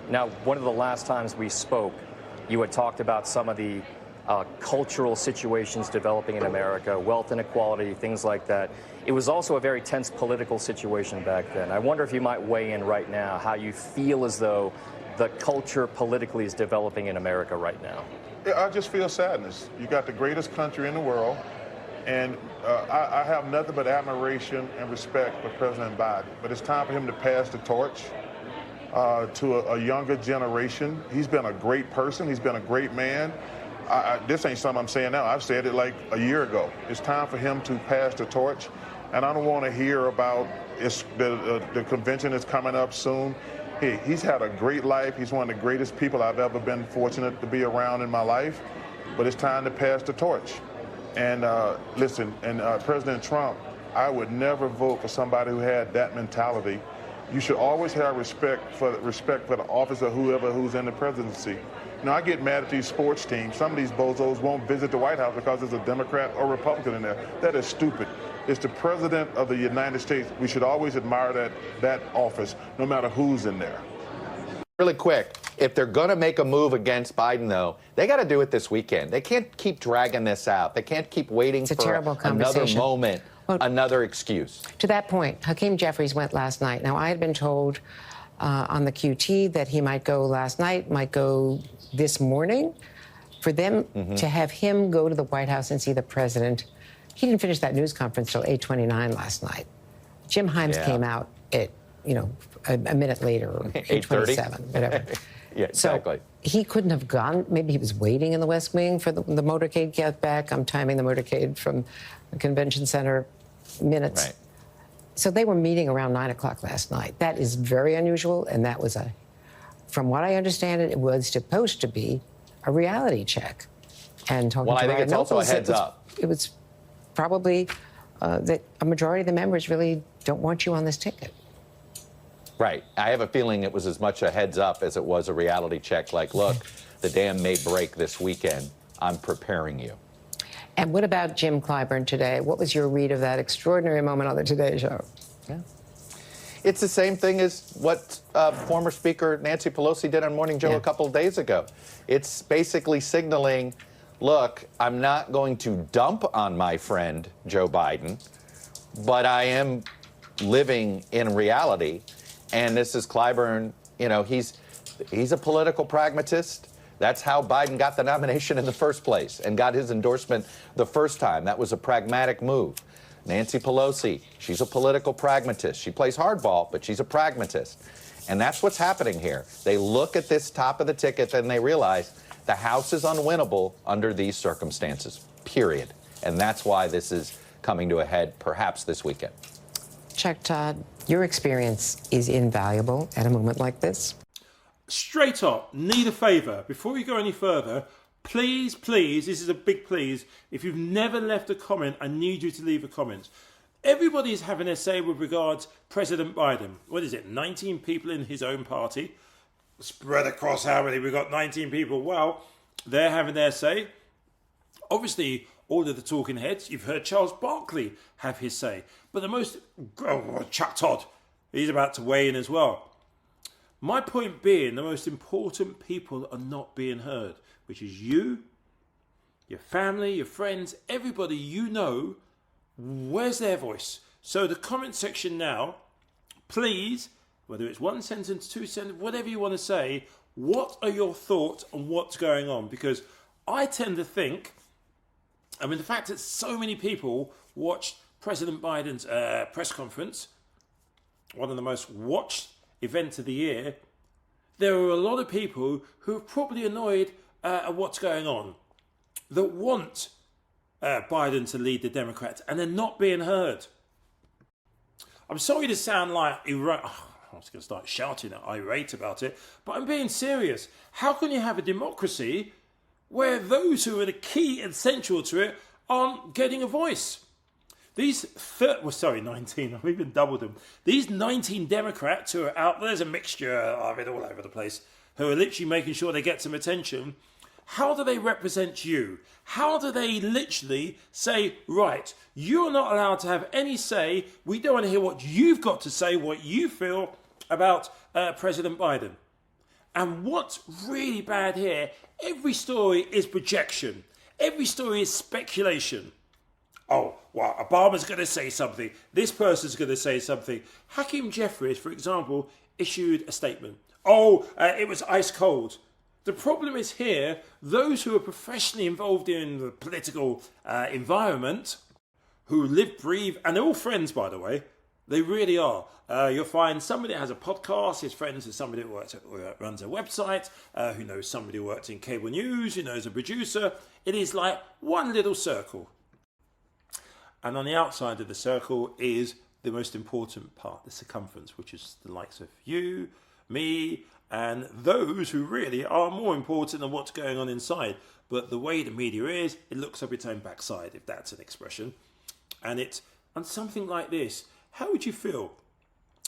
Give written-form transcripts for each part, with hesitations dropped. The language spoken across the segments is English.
Now, one of the last times we spoke, you had talked about some of the cultural situations developing in America, wealth inequality, things like that. It was also a very tense political situation back then. I wonder if you might weigh in right now how you feel as though the culture politically is developing in America right now. I just feel sadness. You got the greatest country in the world, and I have nothing but admiration and respect for President Biden. But it's time for him to pass the torch to a younger generation. He's been a great person. He's been a great man. This ain't something I'm saying now. I've said it like a year ago. It's time for him to pass the torch. And I don't want to hear about the convention is coming up soon. He's had a great life. He's one of the greatest people I've ever been fortunate to be around in my life. But it's time to pass the torch. And listen, President Trump, I would never vote for somebody who had that mentality. You should always have respect for the office of who's in the presidency. Now, I get mad at these sports teams. Some of these bozos won't visit the White House because there's a Democrat or Republican in there. That is stupid. It's the President of the United States. We should always admire that office, no matter who's in there. Really quick, if they're going to make a move against Biden, though, they got to do it this weekend. They can't keep dragging this out. They can't keep waiting for another moment, another excuse. To that point, Hakeem Jeffries went last night. Now, I had been told on the QT that he might go last night, might go this morning. For them to have him go to the White House and see the president, he didn't finish that news conference till 8:29 last night. Jim Himes came out at, a minute later, 8:27, whatever. Yeah, exactly. So he couldn't have gone. Maybe he was waiting in the West Wing for the motorcade get back. I'm timing the motorcade from the convention center minutes. Right. So they were meeting around 9 o'clock last night. That is very unusual, and that was from what I understand it was supposed to be a reality check. And talking to I think it's also a heads up. It was probably that a majority of the members really don't want you on this ticket. Right. I have a feeling it was as much a heads up as it was a reality check. Like, look, the dam may break this weekend. I'm preparing you. And what about Jim Clyburn today? What was your read of that extraordinary moment on the Today Show? Yeah. It's the same thing as what former Speaker Nancy Pelosi did on Morning Joe a couple of days ago. It's basically signaling, look, I'm not going to dump on my friend Joe Biden, but I am living in reality. And this is Clyburn, he's a political pragmatist. That's how Biden got the nomination in the first place and got his endorsement the first time. That was a pragmatic move. Nancy Pelosi, she's a political pragmatist. She plays hardball, but she's a pragmatist. And that's what's happening here. They look at this top of the ticket and they realize the House is unwinnable under these circumstances, period. And that's why this is coming to a head perhaps this weekend. Chuck Todd, your experience is invaluable at a moment like this. Straight up, need a favour. Before we go any further, please, this is a big please. If you've never left a comment, I need you to leave a comment. Everybody is having their say with regards President Biden. What is it, 19 people in his own party? Spread across how many? We've got 19 people. Well, they're having their say. Obviously, all of the talking heads, you've heard Charles Berkley have his say. But the most, Chuck Todd, he's about to weigh in as well. My point being, the most important people are not being heard, which is you, your family, your friends, everybody you know. Where's their voice? So the comment section now, please, whether it's one sentence, two sentences, whatever you want to say, what are your thoughts on what's going on? Because I tend to think, the fact that so many people watched President Biden's press conference, one of the most watched events of the year, there are a lot of people who are probably annoyed at what's going on, that want Biden to lead the Democrats, and they're not being heard. I'm sorry to sound like I was going to start shouting at irate about it, but I'm being serious. How can you have a democracy where those who are the key and central to it aren't getting a voice? These 19, I've even doubled them. These 19 Democrats who are out there's a mixture of it all over the place, who are literally making sure they get some attention. How do they represent you? How do they literally say, right, you're not allowed to have any say. We don't want to hear what you've got to say, what you feel about President Biden. And what's really bad here, every story is projection. Every story is speculation. Oh, well, Obama's going to say something. This person's going to say something. Hakeem Jeffries, for example, issued a statement. Oh, it was ice cold. The problem is here, those who are professionally involved in the political environment, who live, breathe, and they're all friends, by the way. They really are. You'll find somebody that has a podcast, his friends are somebody who runs a website, who knows somebody who works in cable news, who knows a producer. It is like one little circle. And on the outside of the circle is the most important part, the circumference, which is the likes of you, me, and those who really are more important than what's going on inside. But the way the media is, it looks up its own backside, if that's an expression. And it's on something like this. How would you feel?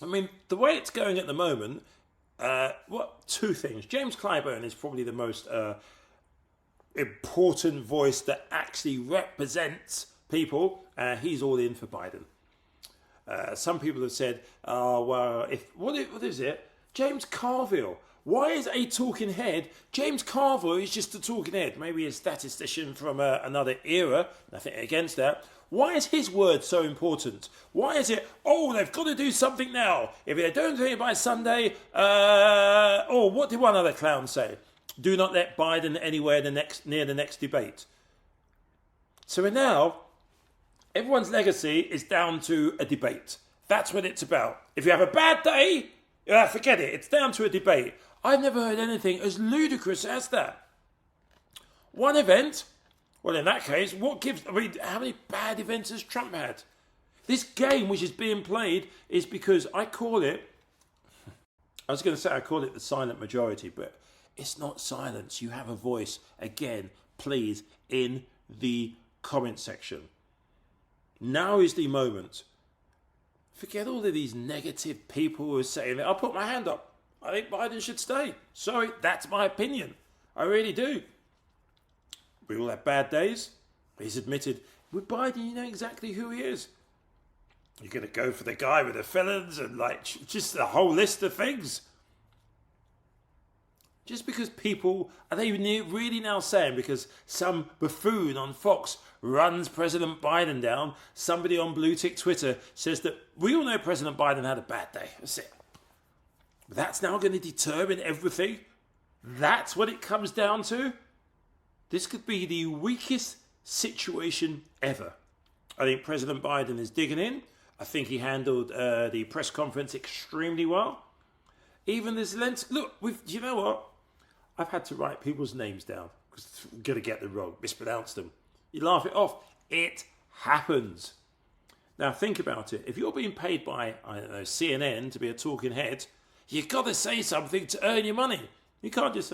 I mean, the way it's going at the moment, two things. James Clyburn is probably the most important voice that actually represents people. He's all in for Biden. Some people have said, oh, well, what is it? James Carville. Why is a talking head? James Carville is just a talking head. Maybe a statistician from another era. Nothing against that. Why is his word so important? Why is it, oh, they've got to do something now. If they don't do it by Sunday, what did one other clown say? Do not let Biden anywhere near the next debate. So now, everyone's legacy is down to a debate. That's what it's about. If you have a bad day, forget it. It's down to a debate. I've never heard anything as ludicrous as that. One event. Well, in that case, how many bad events has Trump had? This game which is being played is because I call it the silent majority, but it's not silence. You have a voice. Again, please, in the comment section. Now is the moment. Forget all of these negative people who are saying it. I'll put my hand up. I think Biden should stay. Sorry, that's my opinion. I really do. We all have bad days. He's admitted, with Biden, you know exactly who he is. You're going to go for the guy with the felons and just a whole list of things. Just because people, are they really now saying because some buffoon on Fox runs President Biden down, somebody on Blue Tick Twitter says that we all know President Biden had a bad day. That's it. But that's now going to determine everything. That's what it comes down to. This could be the weakest situation ever. I think President Biden is digging in. I think he handled the press conference extremely well. Even this Zelensky, look, you know what? I've had to write people's names down because I'm going to get them wrong, mispronounce them. You laugh it off. It happens. Now think about it. If you're being paid by, I don't know, CNN to be a talking head, you've got to say something to earn your money. You can't just,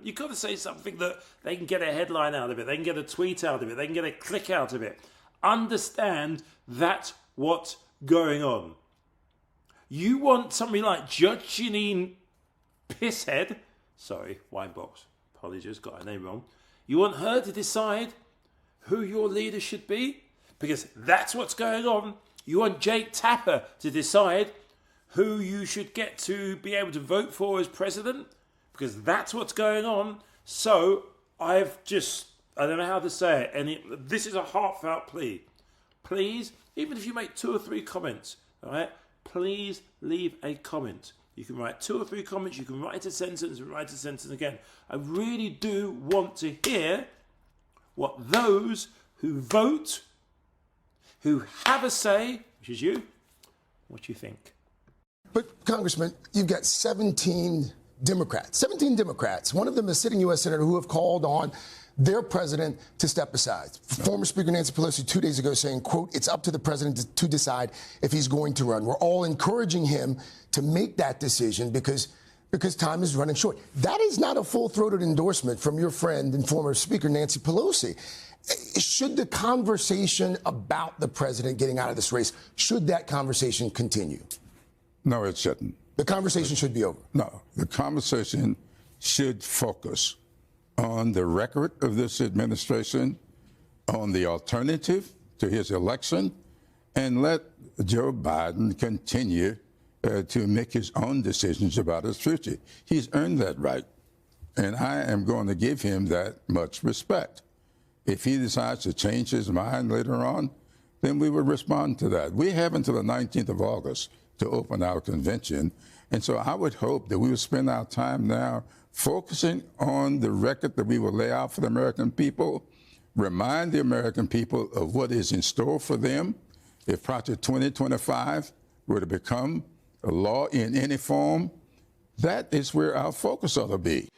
you've got to say something that they can get a headline out of it, they can get a tweet out of it, they can get a click out of it. Understand that's what's going on. You want somebody like Judge Jeanine Pisshead, sorry, Winebox, apologies, got her name wrong. You want her to decide who your leader should be? Because that's what's going on. You want Jake Tapper to decide who you should get to be able to vote for as president? Because that's what's going on. So I don't know how to say it. And this is a heartfelt plea. Please, even if you make 2 or 3 comments, all right, please leave a comment. You can write 2 or 3 comments. You can write a sentence and write a sentence again. I really do want to hear what those who vote, who have a say, which is you, what you think. But, Congressman, you've got 17 Democrats. One of them is sitting U.S. Senator who have called on their president to step aside. Former Speaker Nancy Pelosi 2 days ago saying, quote, it's up to the president to decide if he's going to run. We're all encouraging him to make that decision because time is running short. That is not a full-throated endorsement from your friend and former Speaker Nancy Pelosi. Should the conversation about the president getting out of this race, should that conversation continue? No, it shouldn't. The conversation should be over. No, the conversation should focus on the record of this administration, on the alternative to his election, and let Joe Biden continue to make his own decisions about his future. He's earned that right, and I am going to give him that much respect. If he decides to change his mind later on, then we will respond to that. We have until the 19th of August to open our convention, and so I would hope that we will spend our time now focusing on the record that we will lay out for the American people, remind the American people of what is in store for them if Project 2025 were to become a law in any form. That is where our focus ought to be.